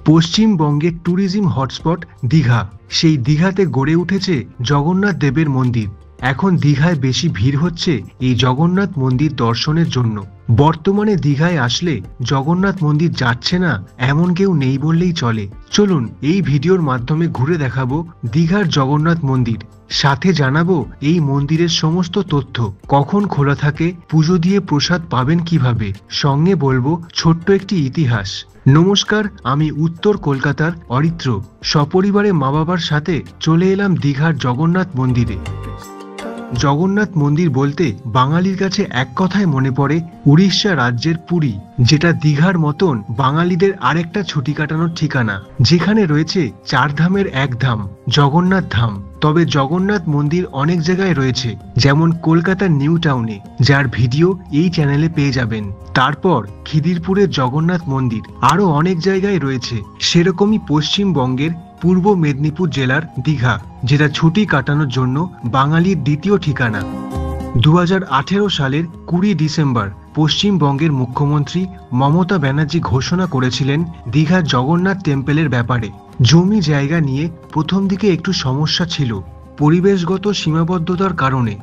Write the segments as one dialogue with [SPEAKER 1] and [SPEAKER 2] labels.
[SPEAKER 1] পশ্চিমবঙ্গের tourism hotspot Digha. সেই দীঘাতে গড়ে উঠেছে জগন্নাথ দেবের মন্দির। এখন দীঘায় বেশি ভিড় হচ্ছে এই জগন্নাথ মন্দির দর্শনের জন্য। বর্তমানে দীঘায় আসলে জগন্নাথ মন্দির যাচ্ছে না এমন কেউ নেই বললেই চলে। চলুন এই ভিডিওর মাধ্যমে ঘুরে দেখাবো দীঘার জগন্নাথ মন্দির, সাথে জানাবো এই মন্দিরের সমস্ত তথ্য, কখন খোলা থাকে, পুজো দিয়ে প্রসাদ পাবেন কিভাবে, সঙ্গে বলবো ছোট্ট একটি ইতিহাস। নমস্কার, আমি উত্তর কলকাতার অরিত্র। সপরিবারে মা বাবার সাথে চলে এলাম দীঘার জগন্নাথ মন্দিরে। জগন্নাথ মন্দির বলতে বাঙালির কাছে এক কথায় মনে পড়ে উড়িষ্যা রাজ্যের পুরী, যেটা দীঘার মতন বাঙালিদের আরেকটা ছুটি কাটানোর ঠিকানা, যেখানে রয়েছে চার ধামের এক ধাম জগন্নাথ ধাম। তবে জগন্নাথ মন্দির অনেক জায়গায় রয়েছে, যেমন কলকাতার নিউ টাউনে, যার ভিডিও এই চ্যানেলে পেয়ে যাবেন। তারপর খিদিরপুরের জগন্নাথ মন্দির আরো অনেক জায়গায় রয়েছে। সেরকমই পশ্চিমবঙ্গের পূর্ব মেদিনীপুর জেলার দীঘা, যেটা ছুটি কাটানোর জন্য বাঙালির দ্বিতীয় ঠিকানা। 2018 সালের 20 ডিসেম্বর পশ্চিমবঙ্গের মুখ্যমন্ত্রী মমতা ব্যানার্জি ঘোষণা করেছিলেন দীঘার জগন্নাথ টেম্পেলের ব্যাপারে। জমি জায়গা নিয়ে প্রথম দিকে একটু সমস্যা ছিল পরিবেশগত সীমাবদ্ধতার কারণে।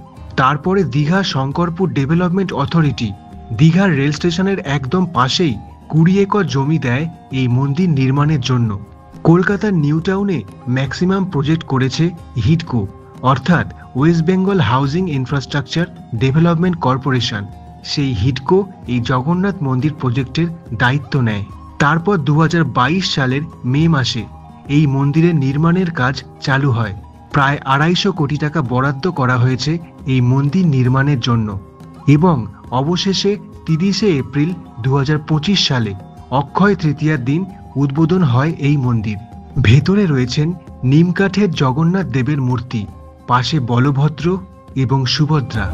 [SPEAKER 1] তারপরে দীঘা শঙ্করপুর ডেভেলপমেন্ট অথরিটি দীঘার রেল স্টেশনের একদম পাশেই 20 একর জমি দেয় এই মন্দির নির্মাণের জন্য। কলকাতার নিউ টাউনে ম্যাক্সিমাম প্রজেক্ট করেছে হিডকো, অর্থাৎ West Bengal housing infrastructure development corporation. সেই হিডকো এই জগন্নাথ মন্দির প্রজেক্টের দায়িত্ব নেয়। তারপর 2022 সালের মে মাসে এই মন্দিরের নির্মাণের কাজ চালু হয়। প্রায় 250 কোটি টাকা বরাদ্দ করা হয়েছে এই মন্দির নির্মাণের জন্য। এবং অবশেষে 30 এপ্রিল 2025 সালে অক্ষয় তৃতীয়ার দিন উদ্বোধন হয় এই মন্দির। ভেতরে রয়েছেন নিমকাঠের জগন্নাথ দেবের মূর্তি, পাশে বলভদ্র এবং সুভদ্রা।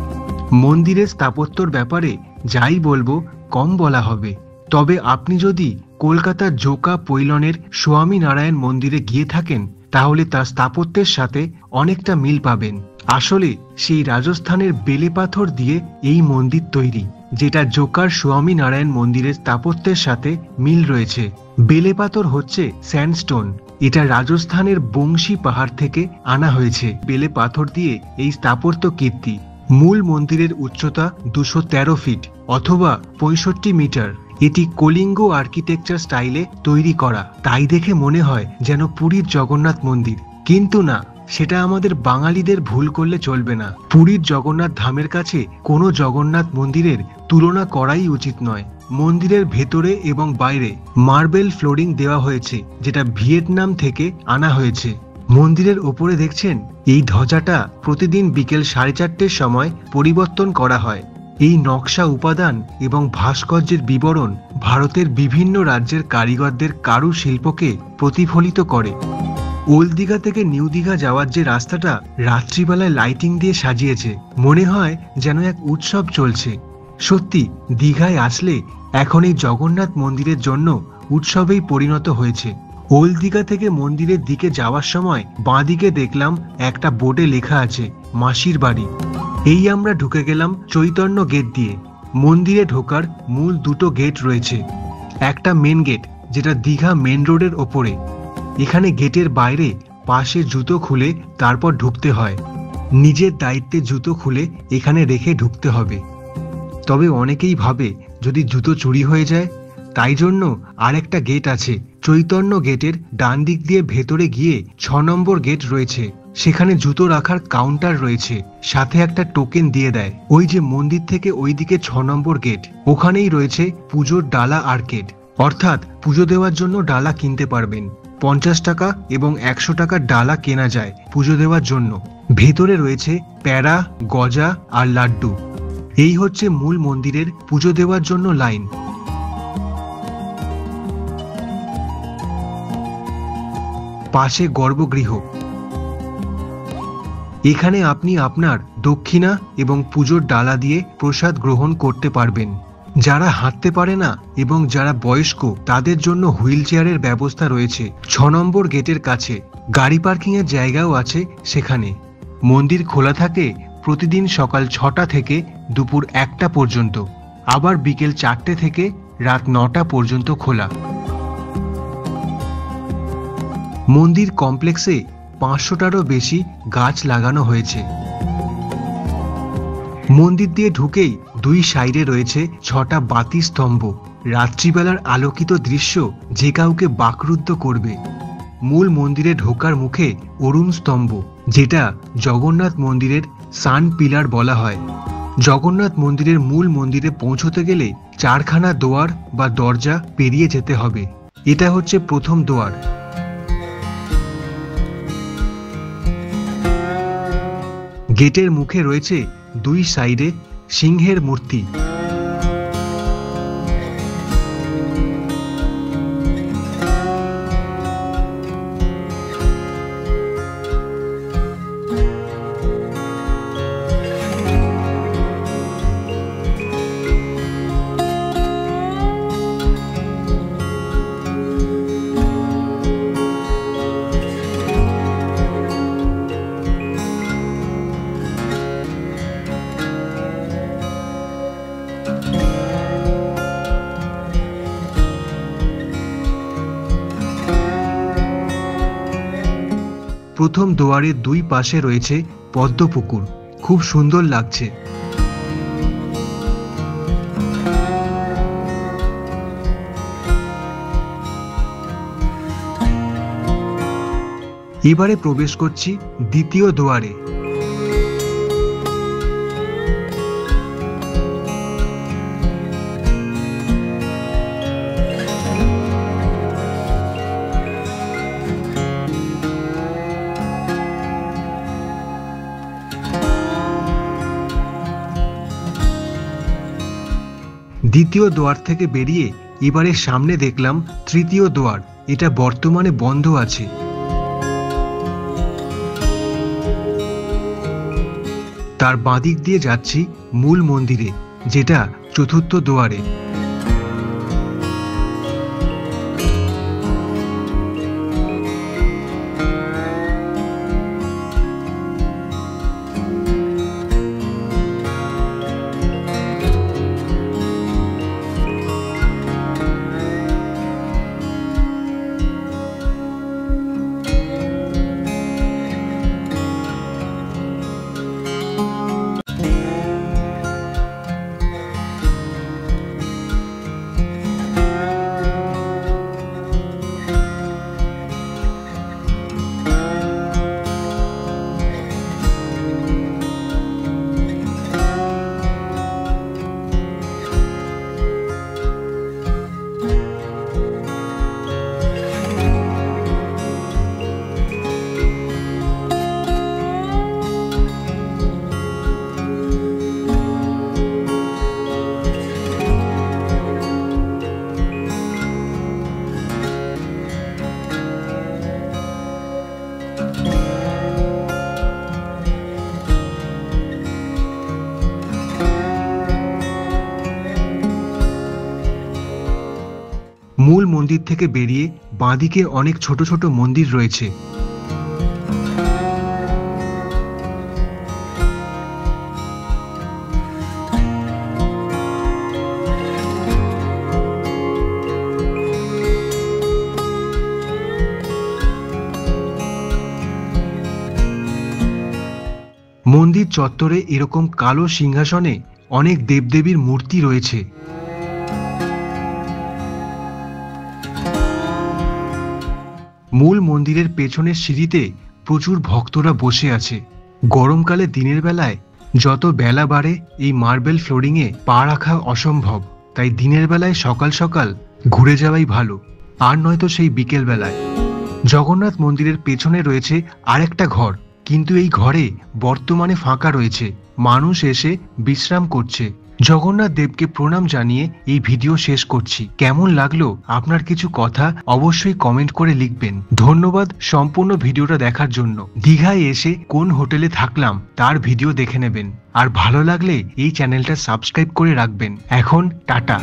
[SPEAKER 1] মন্দিরের স্থাপত্যর ব্যাপারে যাই বলবো কম বলা হবে। তবে আপনি যদি কলকাতার জোকা পৈলনের স্বামী নারায়ণ মন্দিরে গিয়ে থাকেন, তাহলে তার স্থাপত্যের সাথে অনেকটা মিল পাবেন। আসলে সেই রাজস্থানের বেলে পাথর দিয়ে এই মন্দির তৈরি, যেটা জোকার স্বামী নারায়ণ মন্দিরের স্থাপত্যের সাথে মিল রয়েছে। বেলে পাথর হচ্ছে স্যান্ডস্টোন, এটা রাজস্থানের বংশী পাহাড় থেকে আনা হয়েছে। বেলে পাথর দিয়ে এই স্থাপত্য কীর্তি। মূল মন্দিরের উচ্চতা 213 ফিট অথবা 65 মিটার। এটি কলিঙ্গ আর্কিটেকচার স্টাইলে তৈরি করা, তাই দেখে মনে হয় যেন পুরীর জগন্নাথ মন্দির। কিন্তু না, সেটা আমাদের বাঙালিদের ভুল করলে চলবে না। পুরীর জগন্নাথ ধামের কাছে কোনো জগন্নাথ মন্দিরের তুলনা করাই উচিত নয়। মন্দিরের ভেতরে এবং বাইরে মার্বেল ফ্লোরিং দেওয়া হয়েছে, যেটা ভিয়েতনাম থেকে আনা হয়েছে। মন্দিরের ওপরে দেখছেন এই ধ্বজাটা প্রতিদিন বিকেল 4:30 সময় পরিবর্তন করা হয়। এই নকশা, উপাদান এবং ভাস্কর্যের বিবরণ ভারতের বিভিন্ন রাজ্যের কারিগরদের কারুশিল্পকে প্রতিফলিত করে। ওল্ড দীঘা থেকে নিউ দীঘা যাওয়ার যে রাস্তাটা রাত্রিবেলায় লাইটিং দিয়ে সাজিয়েছে, মনে হয় যেন এক উৎসব চলছে। সত্যি দীঘায় আসলে এখন এই জগন্নাথ মন্দিরের জন্য উৎসবেই পরিণত হয়েছে। ওল্ড দীঘা থেকে মন্দিরের দিকে যাওয়ার সময় বাঁদিকে দেখলাম একটা বোর্ডে লেখা আছে মাসির বাড়ি। এই আমরা ঢুকে গেলাম চৈতন্য গেট দিয়ে। মন্দিরে ঢোকার মূল দুটো গেট রয়েছে। একটা মেন গেট, যেটা দীঘা মেন রোডের ওপরে। এখানে গেটের বাইরে পাশে জুতো খুলে তারপর ঢুকতে হয়। নিজের দায়িত্বে জুতো খুলে এখানে রেখে ঢুকতে হবে। তবে অনেকেই ভাবে যদি জুতো চুরি হয়ে যায়, তাই জন্য আরেকটা গেট আছে। চৈতন্য গেটের ডান দিক দিয়ে ভেতরে গিয়ে 6 নম্বর গেট রয়েছে। সেখানে জুতো রাখার কাউন্টার রয়েছে, সাথে একটা টোকেন দিয়ে দেয়। ওই যে মন্দির থেকে ওইদিকে 6 নম্বর গেট, ওখানেই রয়েছে পুজোর ডালা আর্কেড, অর্থাৎ পুজো দেওয়ার জন্য ডালা কিনতে পারবেন। 50 টাকা এবং 100 টাকার ডালা কেনা যায় পুজো দেওয়ার জন্য। ভেতরে রয়েছে প্যারা, গজা আর লাড্ডু। এই হচ্ছে মূল মন্দিরের পুজো দেওয়ার জন্য লাইন। পাশে গর্ভগৃহ। এখানে আপনি আপনার দক্ষিণা এবং পুজোর ডালা দিয়ে প্রসাদ গ্রহণ করতে পারবেন। যারা হাঁটতে পারে না এবং যারা বয়স্ক, তাদের জন্য হুইল চেয়ারের ব্যবস্থা রয়েছে 6 নম্বর গেটের কাছে। গাড়ি পার্কিং এর জায়গাও আছে সেখানে। মন্দির খোলা থাকে প্রতিদিন সকাল 6টা থেকে দুপুর 1টা পর্যন্ত, আবার বিকেল 4টে থেকে রাত 9টা পর্যন্ত খোলা। মন্দির কমপ্লেক্সে 500টারও বেশি গাছ লাগানো হয়েছে। মন্দির দিয়ে ঢুকেই দুই সাইডে রয়েছে 6টা বাতি স্তম্ভ। রাত্রিবেলার আলোকিত দৃশ্য যে কাউকে বাকরুদ্ধ করবে। মূল মন্দিরে ঢোকার মুখে অরুণ স্তম্ভ, যেটা জগন্নাথ মন্দিরের সান পিলার বলা হয়। জগন্নাথ মন্দিরের মূল মন্দিরে পৌঁছতে গেলে 4খানা দুয়ার বা দরজা পেরিয়ে যেতে হবে। এটা হচ্ছে প্রথম দুয়ার। গেটের মুখে রয়েছে দুই সাইডে সিংহের মূর্তি। প্রথম দুয়ারের দুই পাশে রয়েছে পদ্মপুকুর, খুব সুন্দর লাগছে। এবারে প্রবেশ করছি দ্বিতীয় দুয়ারে। দ্বিতীয় দুয়ার থেকে বেরিয়ে এবারে সামনে দেখলাম তৃতীয় দুয়ার। এটা বর্তমানে বন্ধ আছে। তার বাঁদিক দিয়ে যাচ্ছি মূল মন্দিরে, যেটা চতুর্থ দুয়ারে। মূল মন্দির থেকে বেরিয়ে বাঁদিকে অনেক ছোট ছোট মন্দির রয়েছে। মন্দির চত্বরে এরকম কালো সিংহাসনে অনেক দেবদেবীর মূর্তি রয়েছে। মূল মন্দিরের পেছনের সিঁড়িতে প্রচুর ভক্তরা বসে আছে। গরমকালে দিনের বেলায় যত বেলা বাড়ে এই মার্বেল ফ্লোরিংয়ে পা রাখা অসম্ভব, তাই দিনের বেলায় সকাল সকাল ঘুরে যাওয়াই ভালো, আর নয়তো সেই বিকেল বেলায়। জগন্নাথ মন্দিরের পেছনে রয়েছে আরেকটা ঘর, কিন্তু এই ঘরে বর্তমানে ফাঁকা রয়েছে, মানুষ এসে বিশ্রাম করছে। জগন্নাথ দেবকে প্রণাম জানিয়ে এই ভিডিও শেষ করছি। কেমন লাগলো আপনার কিছু কথা অবশ্যই কমেন্ট করে লিখবেন। ধন্যবাদ সম্পূর্ণ ভিডিওটা দেখার জন্য। দীঘায় এসে কোন হোটেলে থাকলাম তার ভিডিও দেখে নেবেন, আর ভালো লাগলে এই চ্যানেলটা সাবস্ক্রাইব করে রাখবেন। এখন টাটা।